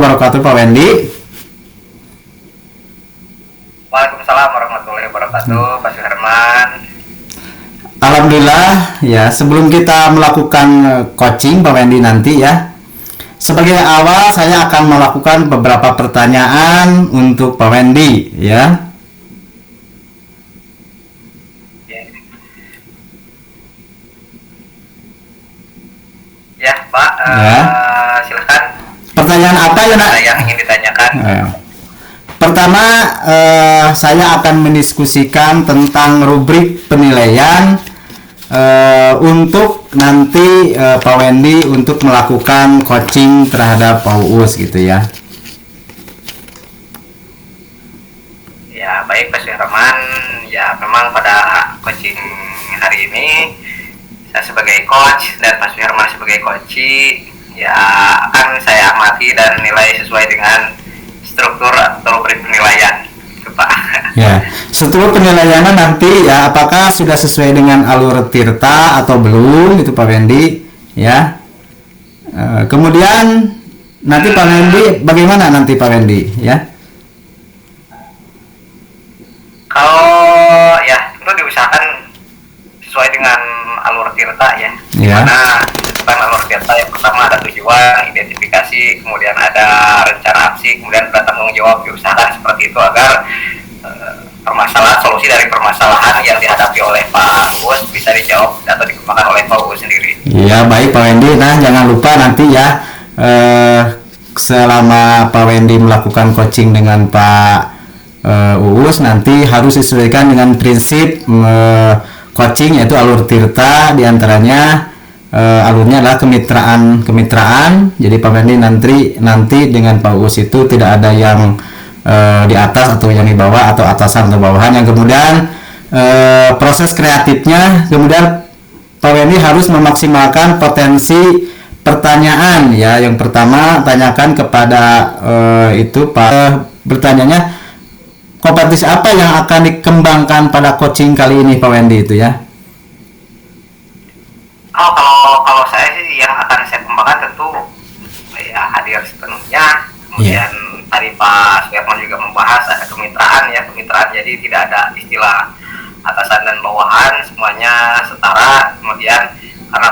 wabarakatuh Pak Wendy. Waalaikumsalam warahmatullahi wabarakatuh, Pak Suherman. Alhamdulillah ya, sebelum kita melakukan coaching Pak Wendy nanti ya, sebagai awal saya akan melakukan beberapa pertanyaan untuk Pak Wendy ya. Ya Pak, silakan. Pertanyaan apa ya nak? Yang ingin ditanyakan. Pertama, saya akan mendiskusikan tentang rubrik penilaian untuk nanti Pak Wendy untuk melakukan coaching terhadap Pak Uus gitu ya. Ya baik Pak Suherman, ya memang pada coaching hari ini saya sebagai coach dan Pak Suherman sebagai coachee ya akan saya amati dan nilai sesuai dengan struktur atau rubrik penilaian itu Pak. Ya, struktur penilaiannya nanti ya apakah sudah sesuai dengan alur tirta atau belum itu Pak Wendy ya. Kemudian nanti Pak Wendy bagaimana nanti Pak Wendy ya? Kalau ya tentu diusahakan sesuai dengan alur tirta ya. Dimana tentang alur tirta yang pertama ada tujuan, identifikasi, kemudian ada rencana aksi, kemudian ada tanggung jawab. Diusahakan seperti itu agar permasalahan, solusi dari permasalahan yang dihadapi oleh Pak Uus bisa dijawab atau dikembangkan oleh Pak Uus sendiri. Iya baik Pak Wendy. Nah jangan lupa nanti ya selama Pak Wendy melakukan coaching dengan Pak Uus nanti harus disesuaikan dengan prinsip coaching yaitu alur tirta, diantaranya alurnya adalah kemitraan. Jadi Pak Wendy nanti dengan Pak Uus itu tidak ada yang di atas atau yang di bawah atau atasan atau bawahan. Yang kemudian proses kreatifnya kemudian Pak Wendy harus memaksimalkan potensi pertanyaan ya. Yang pertama tanyakan kepada itu Pak bertanyanya kompetensi apa yang akan dikembangkan pada coaching kali ini Pak Wendy itu ya. Kalau saya sih yang akan saya kembangkan tentu ya hadir sepenuhnya. Kemudian tadi Pak Suherman juga membahas ada kemitraan ya, kemitraan jadi tidak ada istilah atasan dan bawahan, semuanya setara. Kemudian karena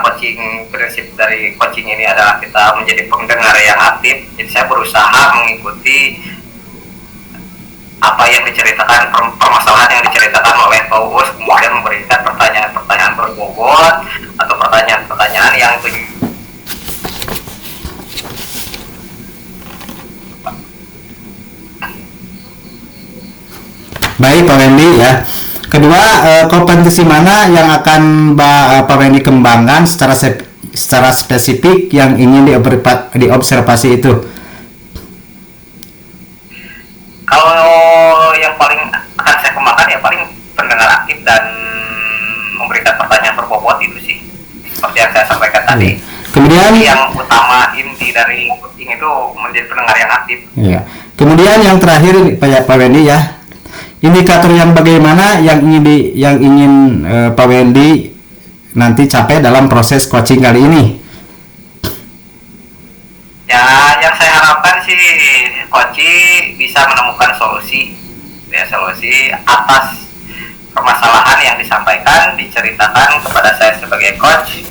prinsip dari coaching ini adalah kita menjadi pendengar yang aktif, jadi saya berusaha mengikuti apa yang diceritakan, permasalahan yang diceritakan oleh Pak Uus, kemudian memberikan pertanyaan-pertanyaan berbobot atau pertanyaan-pertanyaan yang Baik Pak Wendy ya. Kedua, kompetensi mana yang akan Pak Wendy kembangkan secara spesifik yang ingin diobservasi itu? Kalau yang paling akan saya kembangkan ya paling pendengar aktif dan memberikan pertanyaan berbobot itu sih, seperti yang saya sampaikan tadi. Kemudian yang utama inti dari coaching itu menjadi pendengar yang aktif. Iya. Kemudian yang terakhir Pak Wendy ya, indikator yang bagaimana yang ingin Pak Wendy nanti capai dalam proses coaching kali ini? Ya, yang saya harapkan sih coaching bisa menemukan solusi atas permasalahan yang disampaikan, diceritakan kepada saya sebagai coach.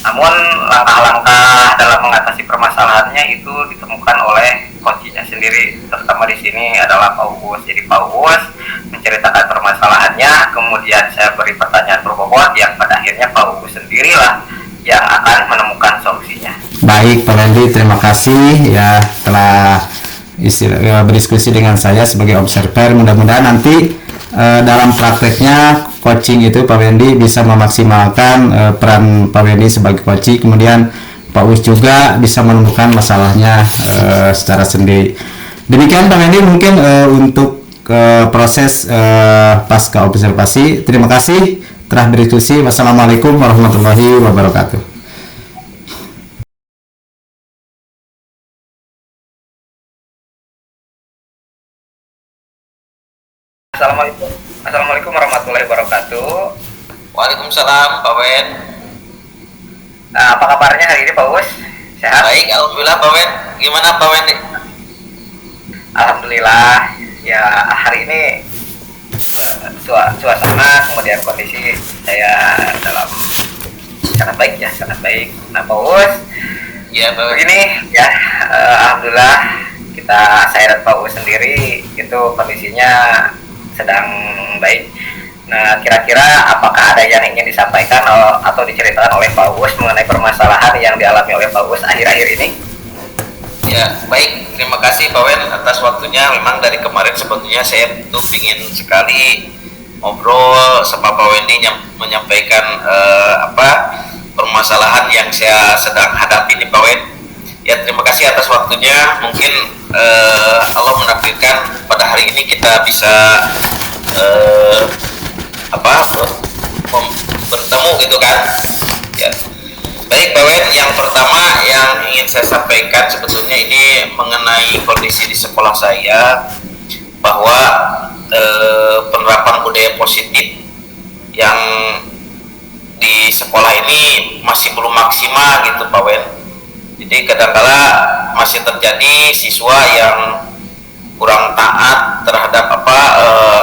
Namun langkah-langkah dalam mengatasi permasalahannya itu ditemukan oleh coachnya sendiri. Terutama di sini adalah Pak Uus. Jadi Pak Uus menceritakan permasalahannya, kemudian saya beri pertanyaan berbobot yang pada akhirnya Pak Uus sendirilah yang akan menemukan solusinya. Baik Pak Wendy, terima kasih ya telah berdiskusi dengan saya sebagai observer. Mudah-mudahan nanti dalam prakteknya coaching itu Pak Wendy bisa memaksimalkan peran Pak Wendy sebagai coaching, kemudian Pak Uus juga bisa menemukan masalahnya secara sendiri. Demikian Pak Wendy mungkin untuk proses pasca observasi. Terima kasih telah berdiskusi. Wassalamualaikum warahmatullahi wabarakatuh. Assalamualaikum warahmatullahi wabarakatuh. Waalaikumsalam Pak Wen. Nah, apa kabarnya hari ini Pak Uus? Sehat? Baik, alhamdulillah Pak Wen. Gimana Pak Wen nih? Alhamdulillah ya hari ini suasana kemudian kondisi saya dalam sangat baik ya, sangat baik. Nah Pak Uus, Ya, Pak. begini ya, alhamdulillah saya dan Pak Uus sendiri itu kondisinya sedang baik. Nah kira-kira apakah ada yang ingin disampaikan atau diceritakan oleh Pak Uus mengenai permasalahan yang dialami oleh Pak Uus akhir-akhir ini? Ya, baik. Terima kasih Pak Wen atas waktunya. Memang dari kemarin sebetulnya saya tuh ingin sekali ngobrol sama Pak Wendy menyampaikan permasalahan yang saya sedang hadapi nih Pak Wen. Ya, terima kasih atas waktunya. Mungkin Allah menakdirkan pada hari ini kita bisa bertemu gitu kan. Ya. Baik Pak Wen, yang pertama yang ingin saya sampaikan sebetulnya ini mengenai kondisi di sekolah saya, bahwa penerapan budaya positif yang di sekolah ini masih belum maksimal gitu Pak Wen. Jadi kadang-kala masih terjadi siswa yang kurang taat terhadap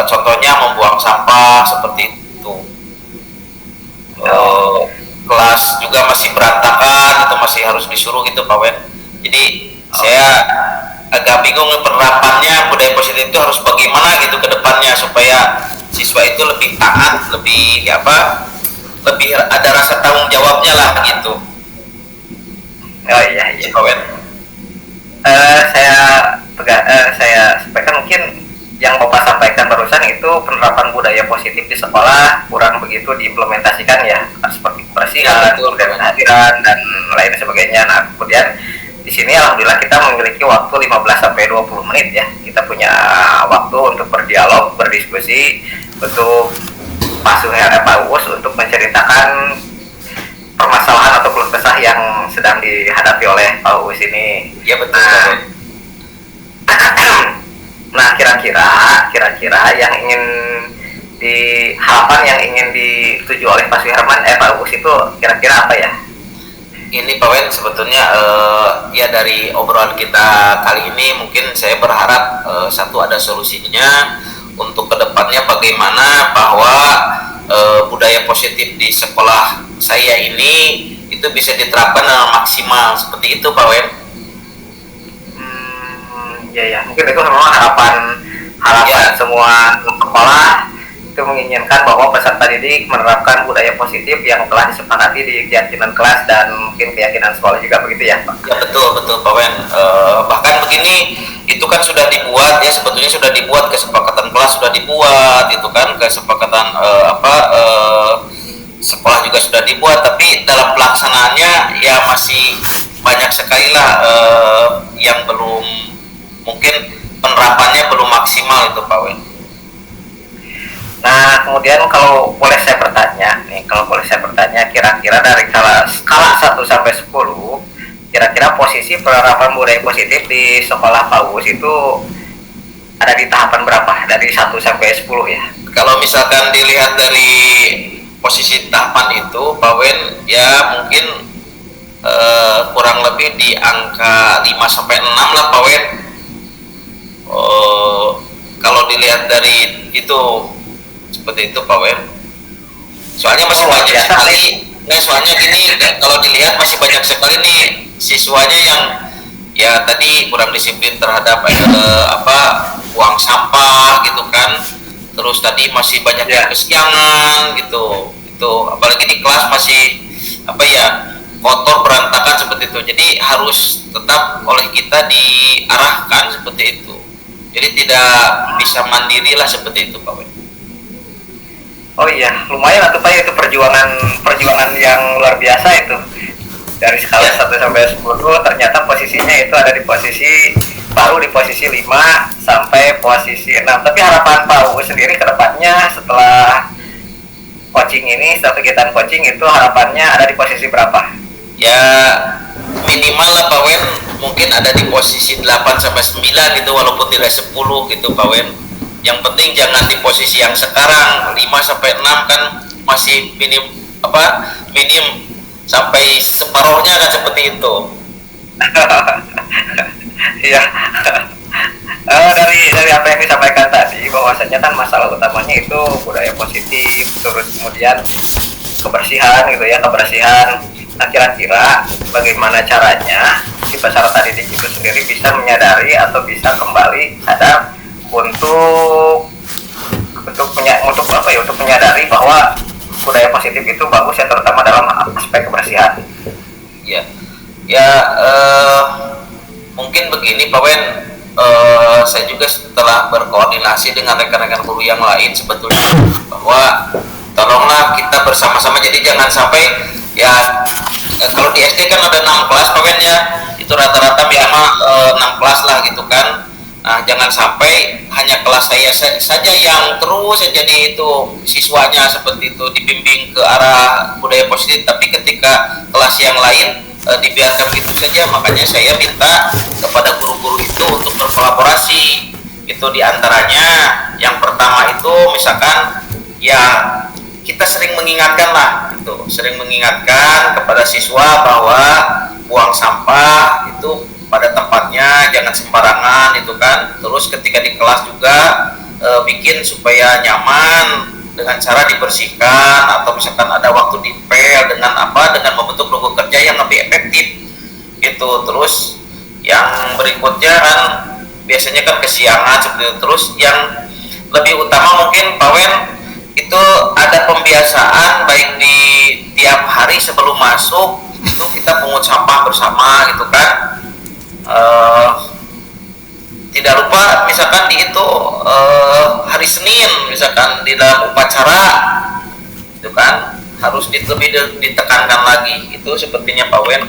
contohnya membuang sampah seperti itu. Kelas juga masih berantakan atau masih harus disuruh gitu Pak Wen. Jadi saya agak bingung penerapannya budaya positif itu harus bagaimana gitu ke depannya supaya siswa itu lebih taat, lebih lebih ada rasa tanggung jawabnya lah gitu. Oh iya Pak Wen. Saya sampaikan mungkin yang Bapak sampaikan barusan itu penerapan budaya positif di sekolah kurang begitu diimplementasikan ya, seperti kebersihan, kemudian kehadiran dan lain sebagainya. Nah, kemudian di sini alhamdulillah kita memiliki waktu 15 sampai 20 menit ya. Kita punya waktu untuk berdialog, berdiskusi, untuk Pak Uus untuk menceritakan permasalahan atau keluh kesah yang sedang dihadapi oleh Pak Uus ini. Ya betul. Nah, kira-kira yang ingin harapan yang ingin dituju oleh Pak Suherman, Pak Uus itu kira-kira apa ya? Ini Pak Wen sebetulnya ya dari obrolan kita kali ini mungkin saya berharap satu ada solusinya untuk kedepannya bagaimana bahwa budaya positif di sekolah saya ini itu bisa diterapkan dengan maksimal seperti itu Pak Wen. Ya, mungkin itu memang harapan ya. Semua sekolah itu menginginkan bahwa peserta didik menerapkan budaya positif yang telah disepakati di keyakinan kelas dan mungkin keyakinan sekolah juga begitu ya Pak? Ya betul Pak Wen. Bahkan begini, itu kan sudah dibuat ya, sebetulnya sudah dibuat, kesepakatan kelas sudah dibuat, itu kan kesepakatan sekolah juga sudah dibuat, tapi dalam pelaksanaannya ya masih banyak sekali lah yang belum, mungkin penerapannya belum maksimal itu Pak Wen. Nah, kemudian kalau boleh saya bertanya, kira-kira dari skala 1 sampai 10, kira-kira posisi penerapan budaya positif di sekolah Pak Uus itu ada di tahapan berapa? Dari 1 sampai 10 ya? Kalau misalkan dilihat dari posisi tahapan itu Pak Wen, ya mungkin kurang lebih di angka 5 sampai 6 lah Pak Wen. Kalau dilihat dari itu seperti itu Pak Wen. Soalnya masih banyak sekali. Nah, soalnya gini, kalau dilihat masih banyak sekali nih siswanya yang ya tadi kurang disiplin terhadap buang sampah gitu kan. Terus tadi masih banyak yang kesiangan gitu. Itu apalagi di kelas masih kotor berantakan seperti itu. Jadi harus tetap oleh kita diarahkan seperti itu. Jadi tidak bisa mandiri lah seperti itu Pak Wen. Oh iya, lumayan atau Pak, itu perjuangan yang luar biasa itu. Dari skala 1 sampai 10 ternyata posisinya itu ada di posisi 5 sampai posisi 6. Tapi harapan Pak Uus sendiri ke depannya setelah kegiatan coaching itu harapannya ada di posisi berapa? Ya minimal lah Pak Wen, mungkin ada di posisi 8 sampai 9 gitu, walaupun tidak 10 gitu Pak Wen. Yang penting jangan di posisi yang sekarang 5 sampai 6 kan masih minim sampai separuhnya kan seperti itu. Iya. Dari apa yang disampaikan tadi, bahwasanya kan masalah utamanya itu budaya positif, terus kemudian kebersihan gitu ya, kebersihan. Nah, kira-kira bagaimana caranya si peserta didik itu sendiri bisa menyadari atau bisa kembali sadar untuk apa ya, untuk menyadari bahwa budaya positif itu bagus ya, terutama dalam aspek kebersihan. Ya, ya mungkin begini Pak Wen, saya juga setelah berkoordinasi dengan rekan-rekan guru yang lain sebetulnya bahwa tolonglah kita bersama-sama, jadi jangan sampai ya kalau di SD kan ada 6 kelas Pak Wen ya, itu rata-rata minimal 6 kelas lah gitu kan. Nah, jangan sampai hanya kelas saya saja yang terus jadi itu siswanya seperti itu dibimbing ke arah budaya positif, tapi ketika kelas yang lain dibiarkan begitu saja. Makanya saya minta kepada guru-guru itu untuk berkolaborasi. Itu diantaranya yang pertama itu misalkan ya kita sering mengingatkan lah, gitu, sering mengingatkan kepada siswa bahwa buang sampah itu pada tempatnya, jangan sembarangan itu kan. Terus ketika di kelas juga bikin supaya nyaman dengan cara dibersihkan, atau misalkan ada waktu dipel dengan apa, dengan membentuk logo kerja yang lebih efektif gitu. Terus yang berikutnya kan biasanya kan kesiangan seperti itu. Terus yang lebih utama mungkin Pak Wen itu ada pembiasaan baik di tiap hari sebelum masuk itu kita pungut sampah bersama gitu kan. Tidak lupa misalkan di itu hari Senin misalkan di dalam upacara itu kan harus lebih ditekankan lagi, itu sepertinya Pak Wen.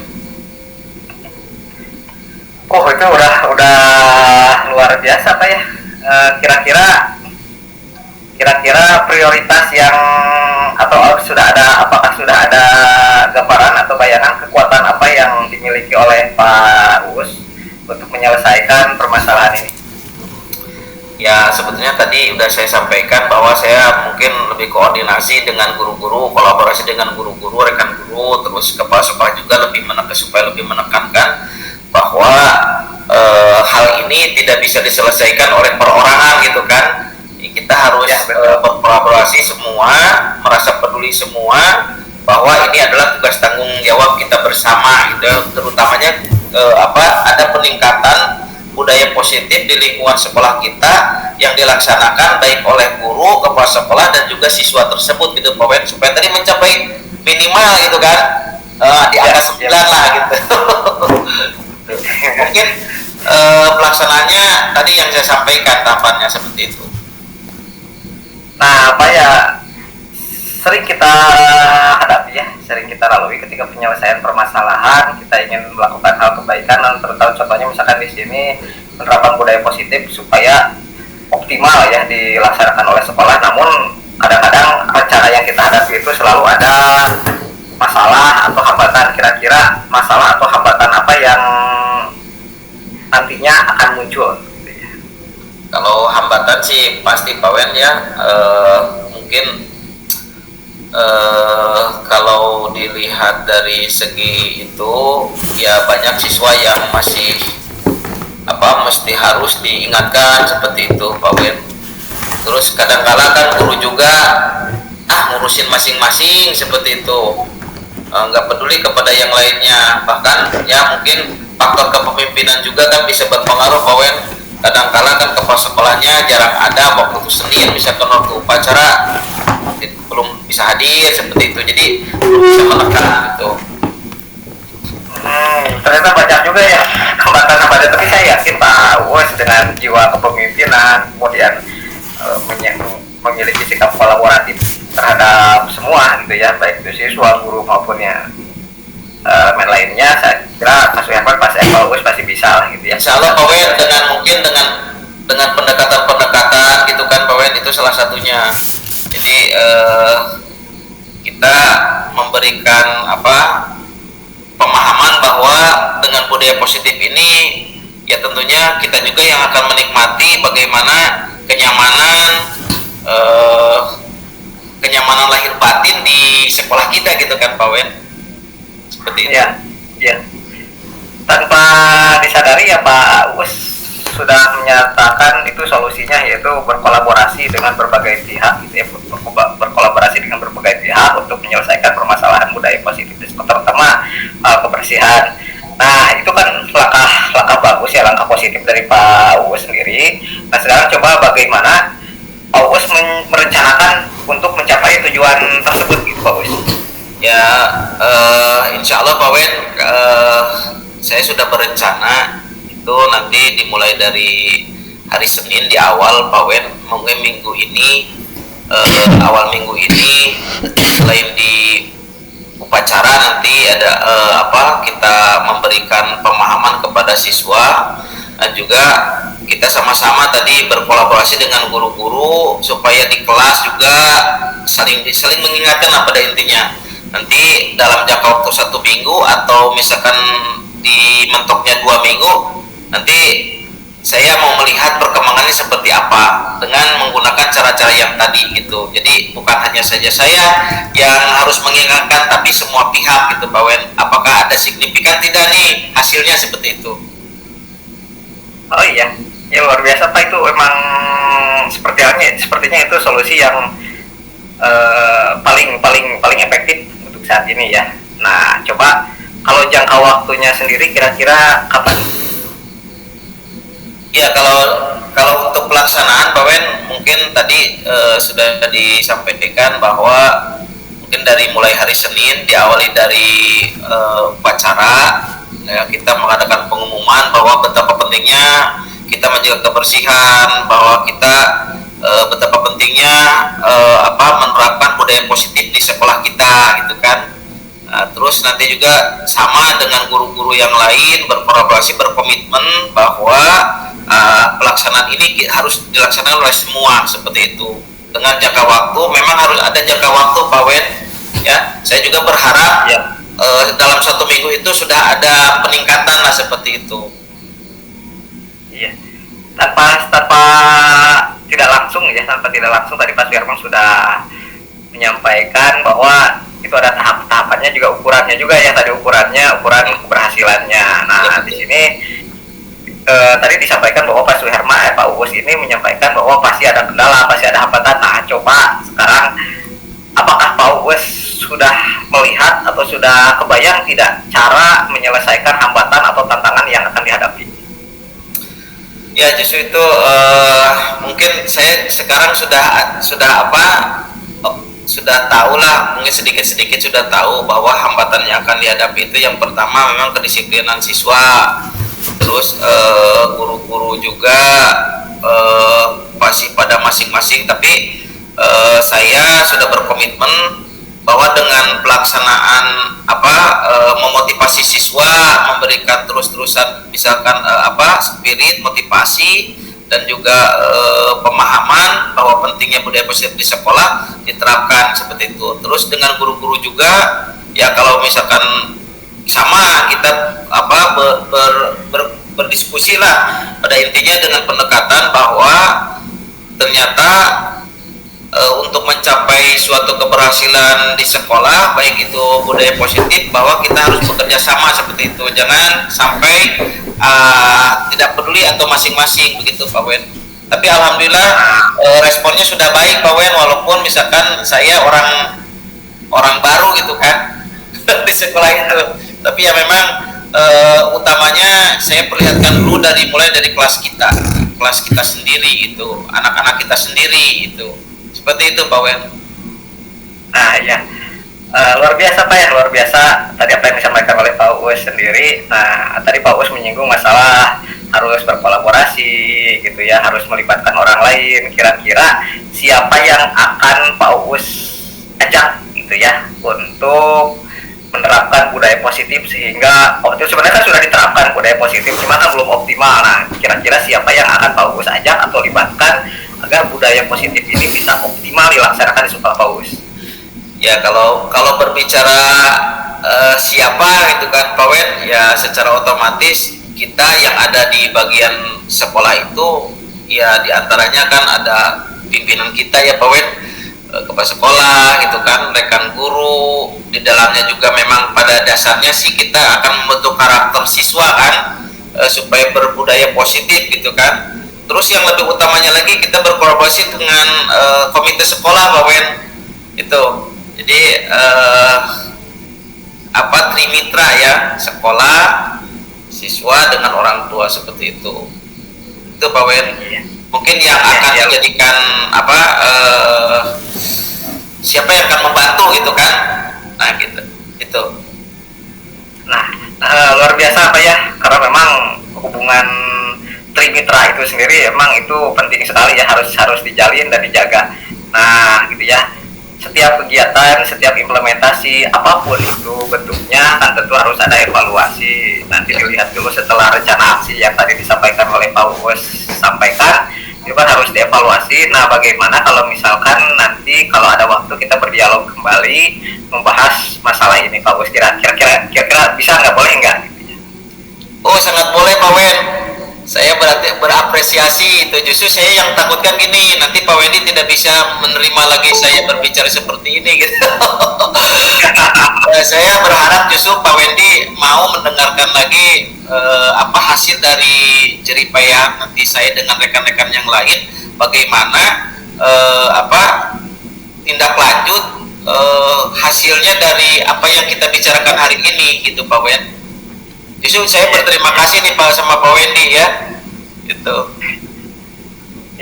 Oh, itu udah luar biasa Pak ya. Kira-kira prioritas yang apakah sudah ada gambaran atau bayangan kekuatan apa yang dimiliki oleh Pak Uus untuk menyelesaikan permasalahan ini? Ya sebetulnya tadi udah saya sampaikan bahwa saya mungkin lebih koordinasi dengan guru-guru, kolaborasi dengan guru-guru, rekan guru, terus kepala sekolah juga supaya lebih menekankan bahwa hal ini tidak bisa diselesaikan oleh perorangan gitu kan. Kita harus berkolaborasi semua, merasa peduli semua bahwa ini adalah tugas tanggung jawab kita bersama gitu. Terutamanya ada peningkatan budaya positif di lingkungan sekolah kita yang dilaksanakan baik oleh guru, kepala sekolah dan juga siswa tersebut gitu Pak Wen, supaya tadi mencapai minimal gitu kan di atas 9 lah gitu. Mungkin pelaksanaannya tadi yang saya sampaikan tahapannya seperti itu. Nah, apa ya sering kita hadapi ya, sering kita lalui ketika penyelesaian permasalahan, kita ingin melakukan hal kebaikan, dan terutama contohnya misalkan di sini penerapan budaya positif supaya optimal ya dilaksanakan oleh sekolah. Namun kadang-kadang rencana yang kita hadapi itu selalu ada masalah atau hambatan. Kira-kira masalah atau hambatan apa yang nantinya akan muncul? Kalau hambatan sih pasti Pak Wen ya, mungkin kalau dilihat dari segi itu ya banyak siswa yang masih mesti harus diingatkan seperti itu Pak Wen. Terus kadang-kala kan guru juga ngurusin masing-masing seperti itu, nggak peduli kepada yang lainnya. Bahkan ya mungkin faktor kepemimpinan juga kan bisa berpengaruh Pak Wen. Kadang-kala kan kepala sekolahnya jarang ada waktu itu Senin, misalkan waktu upacara belum bisa hadir seperti itu, jadi belum bisa menekan gitu. Ternyata banyak juga ya hambatan-hambatan, tapi saya yakin Pak Uus dengan jiwa kepemimpinan kemudian memiliki sikap kolaboratif terhadap semua gitu ya, baik itu siswa, guru maupun yang elemen lainnya. Saya kira Mas Wihapan pasti Pak Uus pasti bisa lah gitu ya. Insya Allah Pak Wen, dengan pendekatan gitu kan Pak Wen, itu salah satunya. Jadi kita memberikan pemahaman bahwa dengan budaya positif ini ya tentunya kita juga yang akan menikmati bagaimana kenyamanan lahir batin di sekolah kita gitu kan Pak Wen, seperti itu. Ya. Tanpa disadari ya Pak Uus, sudah menyatakan itu solusinya yaitu berkolaborasi dengan berbagai pihak gitu ya, berkolaborasi dengan berbagai pihak untuk menyelesaikan permasalahan budaya positif terutama kebersihan. Nah itu kan langkah bagus ya, langkah positif dari Pak Uus sendiri. Nah sekarang coba bagaimana Pak Uus merencanakan untuk mencapai tujuan tersebut gitu Pak Uus. Ya, insya Allah Pak Wen, saya sudah berencana itu nanti dimulai dari hari Senin di awal Pak Wen, mungkin minggu ini, awal minggu ini selain di upacara nanti ada kita memberikan pemahaman kepada siswa dan juga kita sama-sama tadi berkolaborasi dengan guru-guru supaya di kelas juga saling mengingatkan lah pada intinya. Nanti dalam jangka waktu 1 minggu atau misalkan di mentoknya 2 minggu, nanti saya mau melihat perkembangannya seperti apa dengan menggunakan cara-cara yang tadi gitu. Jadi bukan hanya saja saya yang harus mengingatkan, tapi semua pihak gitu Pak Wen. Apakah ada signifikan tidak nih hasilnya seperti itu? Oh iya, ya luar biasa Pak, itu emang sepertinya itu solusi yang paling efektif untuk saat ini ya. Nah, coba kalau jangka waktunya sendiri kira-kira kapan? Ya, kalau untuk pelaksanaan Pak Wen mungkin tadi sudah disampaikan bahwa mungkin dari mulai hari Senin diawali dari upacara ya, kita mengadakan pengumuman bahwa betapa pentingnya kita menjaga kebersihan, bahwa kita betapa pentingnya menerapkan budaya positif di sekolah kita gitu kan. Nah, terus nanti juga sama dengan guru-guru yang lain berkolaborasi, berkomitmen bahwa pelaksanaan ini harus dilaksanakan oleh semua seperti itu. Dengan jangka waktu, memang harus ada jangka waktu Pak Wen ya. Saya juga berharap ya, dalam 1 minggu itu sudah ada peningkatan lah seperti itu. Iya, tanpa tidak langsung tadi Pak Suherman sudah menyampaikan bahwa itu ada tahapannya juga, ukurannya juga ya, tadi ukuran keberhasilannya. Nah di sini tadi disampaikan bahwa Pak Suherman, Pak Uus ini menyampaikan bahwa pasti ada kendala, pasti ada hambatan. Nah coba sekarang apakah Pak Uus sudah melihat atau sudah kebayang tidak cara menyelesaikan hambatan atau tantangan yang akan dihadapi? Ya justru itu mungkin saya sekarang sudah tahu lah, mungkin sedikit-sedikit sudah tahu bahwa hambatan yang akan dihadapi itu yang pertama memang kedisiplinan siswa, terus guru-guru juga pasti pada masing-masing, tapi saya sudah berkomitmen bahwa dengan pelaksanaan memotivasi siswa, memberikan terus-terusan misalkan spirit motivasi dan juga pemahaman bahwa pentingnya budaya positif di sekolah diterapkan seperti itu. Terus dengan guru-guru juga ya, kalau misalkan sama kita berdiskusi lah pada intinya dengan pendekatan bahwa ternyata untuk mencapai suatu keberhasilan di sekolah, baik itu budaya positif, bahwa kita harus bekerja sama seperti itu. Jangan sampai tidak peduli atau masing-masing begitu Pak Wen. Tapi alhamdulillah responnya sudah baik Pak Wen, walaupun misalkan saya orang baru gitu kan di sekolah itu. Tapi ya memang utamanya saya perlihatkan dulu mulai dari kelas kita sendiri gitu, anak-anak kita sendiri gitu. Seperti itu Pak Wen. Nah ya, luar biasa Pak ya, luar biasa tadi apa yang disampaikan oleh Pak Uus sendiri. Nah tadi Pak Uus menyinggung masalah harus berkolaborasi gitu ya, harus melibatkan orang lain. Kira-kira siapa yang akan Pak Uus ajak gitu ya untuk menerapkan budaya positif, sehingga itu sebenarnya kan sudah diterapkan budaya positif, cuma kan belum optimal. Nah kira-kira siapa yang akan Pak Uus ajak atau libatkan agar budaya positif ini bisa optimal dilaksanakan di sekolah Pak Uus? Ya kalau berbicara siapa gitu kan Pak Wen, ya secara otomatis kita yang ada di bagian sekolah itu ya diantaranya kan ada pimpinan kita ya Pak Wen, kepala sekolah gitu kan, rekan guru. Di dalamnya juga memang pada dasarnya sih kita akan membentuk karakter siswa kan. supaya berbudaya positif gitu kan. Terus yang lebih utamanya lagi kita berkolaborasi dengan komite sekolah Pak Wen itu. Jadi trimitra ya, sekolah, siswa dengan orang tua seperti itu. Itu Pak Wen. Mungkin yang akan dijadikan siapa yang akan membantu gitu kan. Nah gitu. Itu. Nah, luar biasa Pak ya, karena memang hubungan trimitra itu sendiri emang itu penting sekali ya, harus dijalin dan dijaga. Nah gitu ya, setiap kegiatan, setiap implementasi apapun itu bentuknya kan tentu harus ada evaluasi. Nanti dilihat dulu setelah rencana aksi yang tadi disampaikan oleh Pak Uus sampaikan, itu kan harus dievaluasi. Nah bagaimana kalau misalkan nanti kalau ada waktu kita berdialog kembali membahas masalah ini Pak Uus, kira-kira bisa nggak, boleh nggak? Oh sangat boleh Pak Wen. Saya berarti berapresiasi itu. Justru saya yang takutkan gini, nanti Pak Wendy tidak bisa menerima lagi saya berbicara seperti ini gitu. Saya berharap justru Pak Wendy mau mendengarkan lagi hasil dari jeripaya nanti saya dengan rekan-rekan yang lain, bagaimana tindak lanjut hasilnya dari apa yang kita bicarakan hari ini gitu Pak Wen. Justru saya berterima kasih nih Pak sama Pak Wendy ya, gitu.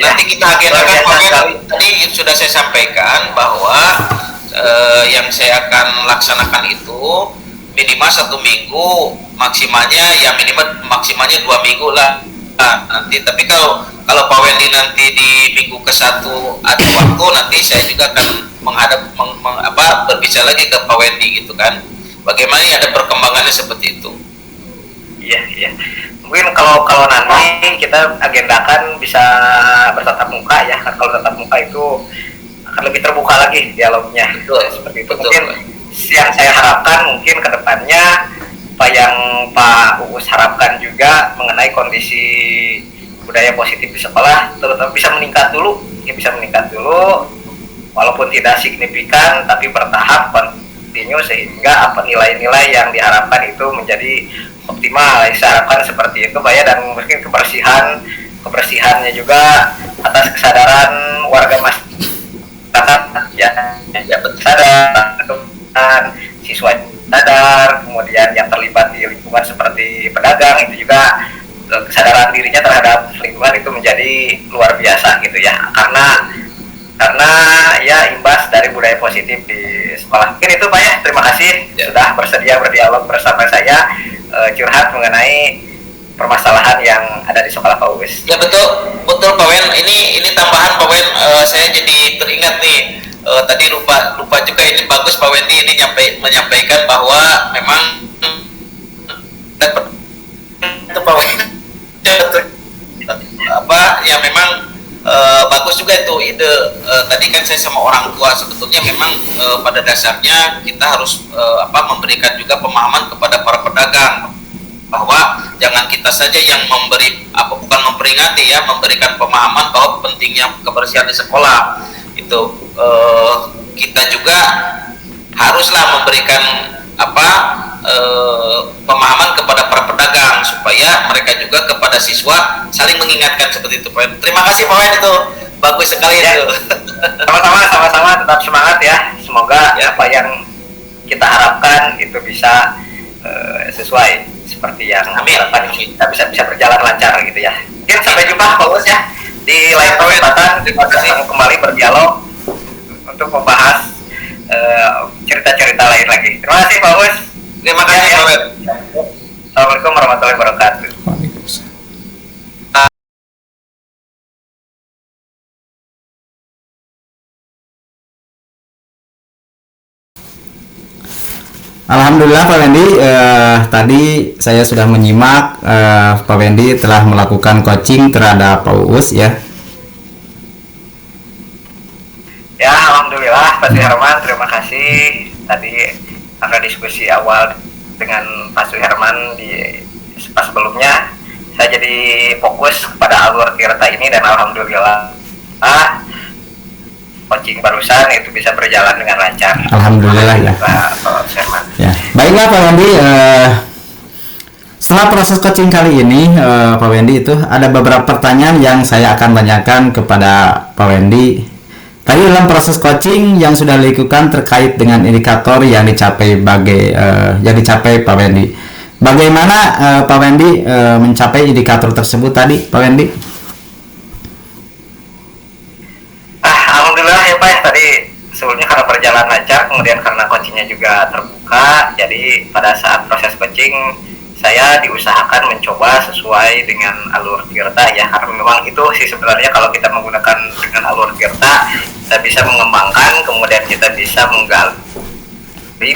Nanti kita agendakan Pak Wendy. Tadi sudah saya sampaikan bahwa yang saya akan laksanakan itu minimal 1 minggu, maksimalnya 2 minggu lah. Nah, nanti tapi kalau Pak Wendy nanti di minggu ke-1 ada waktu, nanti saya juga akan berbicara lagi ke Pak Wendy gitu kan. Bagaimana ada perkembangannya seperti itu. Iya. Mungkin kalau nanti kita agendakan bisa bertatap muka ya, kan kalau tatap muka itu akan lebih terbuka lagi dialognya. Betul, seperti itu. betul. Mungkin yang saya harapkan mungkin kedepannya apa yang Pak Uus harapkan juga mengenai kondisi budaya positif di sekolah terutama bisa meningkat dulu, walaupun tidak signifikan tapi bertahap kontinu sehingga nilai-nilai yang diharapkan itu menjadi optimal. Saya harapkan seperti itu Pak ya, dan mungkin kebersihannya juga atas kesadaran warga masyarakat ya sadar, siswa sadar, kemudian yang terlibat di lingkungan seperti pedagang itu juga kesadaran dirinya terhadap lingkungan itu menjadi luar biasa gitu ya, karena ya imbas dari budaya positif di sekolah. Mungkin itu Pak ya, terima kasih sudah bersedia berdialog bersama saya, curhat mengenai permasalahan yang ada di sekolah Pak Uus. Ya betul Pak Wen. Ini tambahan Pak Wen, saya jadi teringat nih, tadi lupa juga, ini bagus Pak Wendy ini menyampaikan bahwa memang itu Pak Wen memang bagus juga itu ide. Tadi kan saya sama orang tua sebetulnya memang pada dasarnya kita harus memberikan juga pemahaman kepada para pedagang bahwa jangan kita saja yang bukan memperingati ya, memberikan pemahaman bahwa pentingnya kebersihan di sekolah itu. Kita juga haruslah memberikan pemahaman kepada para pedagang supaya mereka juga kepada siswa saling mengingatkan seperti itu Pak. Terima kasih Pak Wen, itu bagus sekali ya. Itu. Sama-sama tetap semangat ya. Semoga apa yang kita harapkan itu bisa sesuai seperti yang harapan kita bisa berjalan lancar gitu ya. Mungkin sampai jumpa Pak Uus ya di lain kesempatan. Terima kasih kembali berdialog untuk membahas cerita-cerita lain lagi. Terima kasih Pak Uus. Terima kasih Pak Wen. Assalamualaikum warahmatullahi wabarakatuh. Alhamdulillah Pak Wendy, tadi saya sudah menyimak Pak Wendy telah melakukan coaching terhadap Pak Uus ya. Ya alhamdulillah Pak Suherman, terima kasih tadi karena diskusi awal dengan Pak Suherman di pas sebelumnya saya jadi fokus pada alur Tirta ini, dan alhamdulillah coaching barusan itu bisa berjalan dengan lancar. Alhamdulillah ya. Pak Suherman. Ya, baiklah Pak Wendy. Setelah Dalam proses coaching kali ini, Pak Wendy, itu ada beberapa pertanyaan yang saya akan tanyakan kepada Pak Wendy. Tadi dalam proses coaching yang sudah dilakukan terkait dengan indikator yang dicapai Pak Wendy. Bagaimana Pak Wendy mencapai indikator tersebut tadi, Pak Wendy? Alhamdulillah ya Pak ya, tadi sebelumnya karena berjalan lancar, kemudian karena coachingnya juga terbuka, jadi pada saat proses coaching saya diusahakan mencoba sesuai dengan alur tirta ya, karena memang itu sih sebenarnya kalau kita menggunakan dengan alur tirta kita bisa mengembangkan, kemudian kita bisa menggali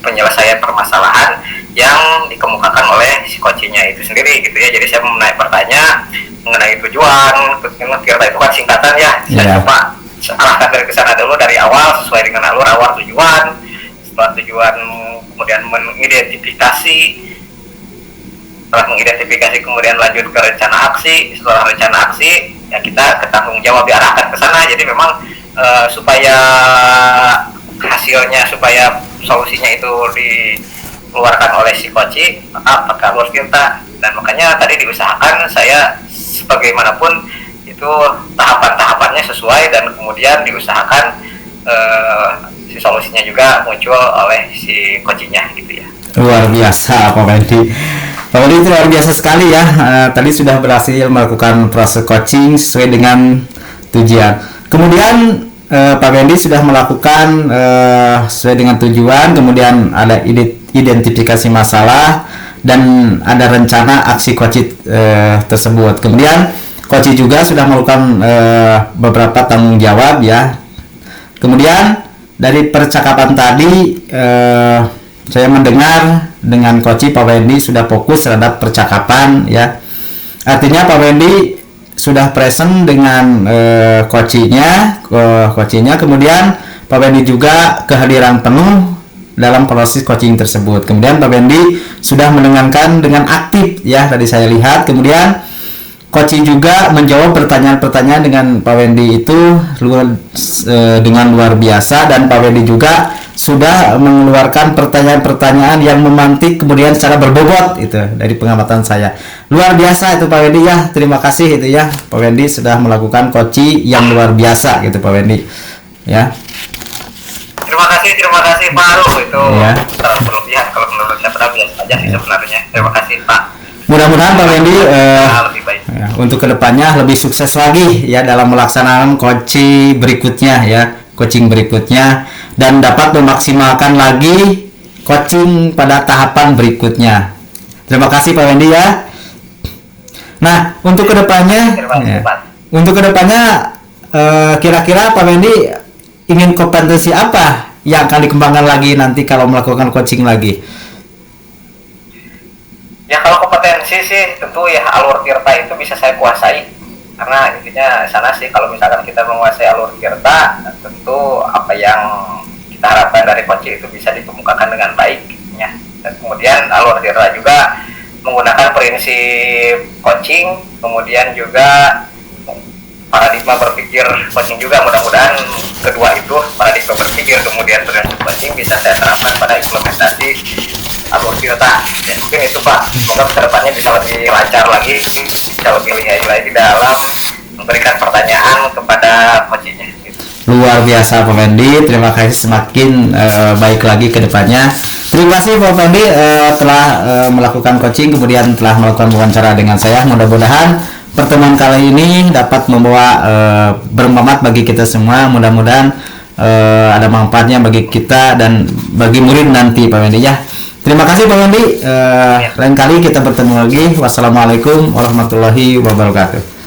penyelesaian permasalahan yang dikemukakan oleh si coachingnya itu sendiri gitu ya. Jadi saya bertanya mengenai tujuan tirta itu kan singkatan ya, saya coba arahkan dari kesana dulu dari awal sesuai dengan alur awal tujuan, setelah tujuan kemudian mengidentifikasi kemudian lanjut ke rencana aksi, setelah rencana aksi ya kita ke tanggung jawab diarahkan ke sana. Jadi memang supaya hasilnya, supaya solusinya itu dikeluarkan oleh si coach maka pakai alur tirta, dan makanya tadi diusahakan saya sebagaimanapun itu tahapan-tahapannya sesuai, dan kemudian diusahakan si solusinya juga muncul oleh si coachingnya gitu ya. Luar biasa Pak Wendy. Pak Wendy itu luar biasa sekali ya. Tadi sudah berhasil melakukan proses coaching sesuai dengan tujuan. Kemudian Pak Wendy sudah melakukan sesuai dengan tujuan, kemudian ada identifikasi masalah dan ada rencana aksi coaching tersebut. Kemudian coaching juga sudah melakukan beberapa tanggung jawab ya. Kemudian dari percakapan tadi saya mendengar dengan coach Pak Wendy sudah fokus terhadap percakapan ya. Artinya Pak Wendy sudah present dengan coachingnya, kemudian Pak Wendy juga kehadiran penuh dalam proses coaching tersebut. Kemudian Pak Wendy sudah mendengarkan dengan aktif ya, tadi saya lihat. Kemudian coaching juga menjawab pertanyaan-pertanyaan dengan Pak Wendy itu dengan luar biasa, dan Pak Wendy juga sudah mengeluarkan pertanyaan-pertanyaan yang memantik kemudian secara berbobot itu dari pengamatan saya. Luar biasa itu Pak Wendy ya. Terima kasih itu ya Pak Wendy sudah melakukan coaching yang luar biasa gitu Pak Wendy ya. Terima kasih Pak Aruh, itu ya. Terlalu berlebihan kalau menurut saya, pada biasa saja sih sebenarnya. Terima kasih Pak. Mudah-mudahan Pak Wendy lebih baik. Ya, untuk kedepannya lebih sukses lagi ya dalam melaksanakan coaching berikutnya ya, dan dapat memaksimalkan lagi coaching pada tahapan berikutnya. Terima kasih Pak Wendy ya. Nah, untuk kedepannya kira-kira Pak Wendy ingin kompetensi apa yang akan dikembangkan lagi nanti kalau melakukan coaching lagi? Ya kalau kompetensi sih tentu ya alur tirta itu bisa saya kuasai, karena intinya sana sih kalau misalkan kita menguasai alur tirta tentu apa yang kita harapkan dari coaching itu bisa dikemukakan dengan baik ya. Dan kemudian alur tirta juga menggunakan prinsip coaching, kemudian juga paradigma berpikir coaching juga. Mudah-mudahan kedua itu, paradigma berpikir kemudian prinsip coaching, bisa saya terapkan pada implementasi alur tirta ya. Mungkin itu Pak, semoga kedepannya bisa lebih lancar lagi, bisa lebih lihat lagi dalam memberikan pertanyaan kepada coachingnya gitu. Luar biasa Pak Wendy, terima kasih, semakin baik lagi ke depannya. Terima kasih Pak Wendy telah melakukan coaching, kemudian telah melakukan wawancara dengan saya. Mudah-mudahan pertemuan kali ini dapat membawa bermanfaat bagi kita semua. Mudah-mudahan ada manfaatnya bagi kita dan bagi murid nanti Pak Wendy ya. Terima kasih Pak Wendy. Lain kali kita bertemu lagi. Wassalamualaikum warahmatullahi wabarakatuh.